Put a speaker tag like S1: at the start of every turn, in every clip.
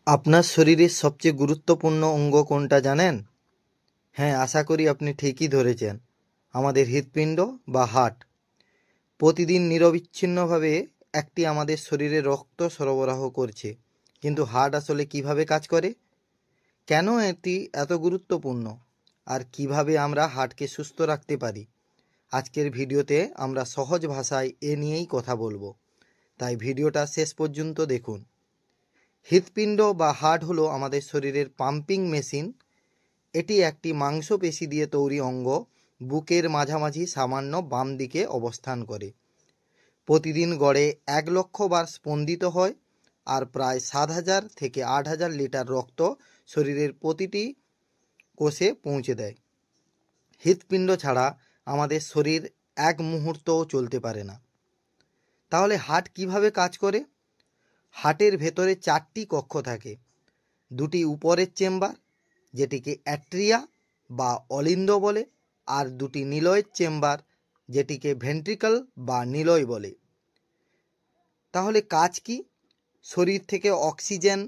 S1: আপনার শরীরের সবচেয়ে গুরুত্বপূর্ণ অঙ্গ কোনটা জানেন? হ্যাঁ, আশা করি আপনি ঠিকই ধরেছেন। আমাদের হৃৎপিণ্ড বা হার্ট। প্রতিদিন নিরবিচ্ছিন্নভাবে একটি আমাদের শরীরে রক্ত সরবরাহ করছে। কিন্তু হার্ট আসলে কিভাবে কাজ করে? কেন এটি এত গুরুত্বপূর্ণ? আর কিভাবে আমরা হার্টকে সুস্থ রাখতে পারি? আজকের ভিডিওতে আমরা সহজ ভাষায় এ নিয়েই কথা বলবো। তাই ভিডিওটা শেষ পর্যন্ত দেখুন। হৃৎপিণ্ড বা হার্ট হলো আমাদের শরীরের পাম্পিং মেশিন। এটি একটি মাংসপেশি দিয়ে তৈরি অঙ্গ, বুকের মাঝামাঝি সামান্য বাম দিকে অবস্থান করে। প্রতিদিন গড়ে 1,00,000 বার স্পন্দিত হয় আর প্রায় 7,000 থেকে 8,000 লিটার রক্ত শরীরের প্রতিটি কোষে পৌঁছে দেয়। হৃৎপিণ্ড ছাড়া আমাদের শরীর এক মুহূর্তও চলতে পারে না। তাহলে হার্ট কিভাবে কাজ করে? হার্টের ভেতরে 4টি কক্ষ থাকে। 2টি উপরের চেম্বার, যেটিকে অ্যাট্রিয়া বা অলিন্দ বলে, আর 2টি নিলয়ের চেম্বার, যেটিকে ভেন্ট্রিকল বা নিলয় বলে। তাহলে কাজ কি? শরীর থেকে অক্সিজেন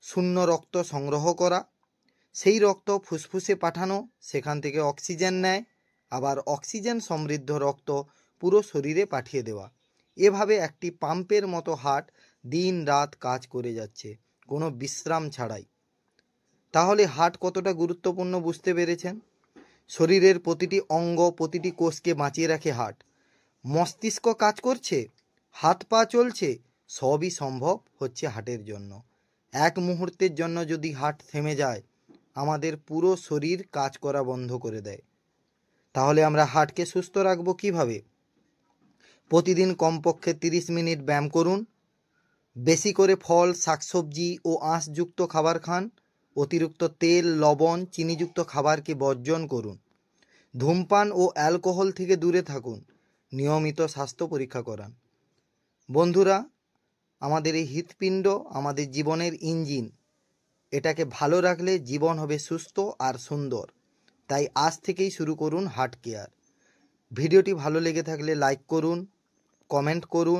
S1: শূন্য রক্ত সংগ্রহ করা, সেই রক্ত ফুসফুসে পাঠানো, সেখান থেকে অক্সিজেন নেয়, আবার অক্সিজেন সমৃদ্ধ রক্ত পুরো শরীরে পাঠিয়ে দেওয়া। এভাবে একটি পাম্পের মতো হার্ট দিন রাত কাজ করে যাচ্ছে, কোনো বিশ্রাম ছাড়াই। তাহলে হার্ট কতটা গুরুত্বপূর্ণ বুঝতে পেরেছেন? শরীরের প্রতিটি অঙ্গ, প্রতিটি কোষকে বাঁচিয়ে রাখে হার্ট। মস্তিষ্ক কাজ করছে, হাত পা চলছে, সবই সম্ভব হচ্ছে হার্টের জন্য। এক মুহূর্তের জন্য যদি হার্ট থেমে যায়, আমাদের পুরো শরীর কাজ করা বন্ধ করে দেয়। তাহলে আমরা হার্টকে সুস্থ রাখবো কিভাবে? প্রতিদিন কমপক্ষে 30 মিনিট ব্যায়াম করুন। বেশি করে ফল, শাকসবজি ও আঁশযুক্ত খাবার খান। অতিরিক্ত তেল, লবণ, চিনিযুক্ত খাবারকে বর্জন করুন। ধূমপান ও অ্যালকোহল থেকে দূরে থাকুন। নিয়মিত স্বাস্থ্য পরীক্ষা করান। বন্ধুরা, আমাদের এই হৃৎপিণ্ড আমাদের জীবনের ইঞ্জিন। এটাকে ভালো রাখলে জীবন হবে সুস্থ আর সুন্দর। তাই আজ থেকেই শুরু করুন হার্ট কেয়ার। ভিডিওটি ভালো লেগে থাকলে লাইক করুন, কমেন্ট করুন।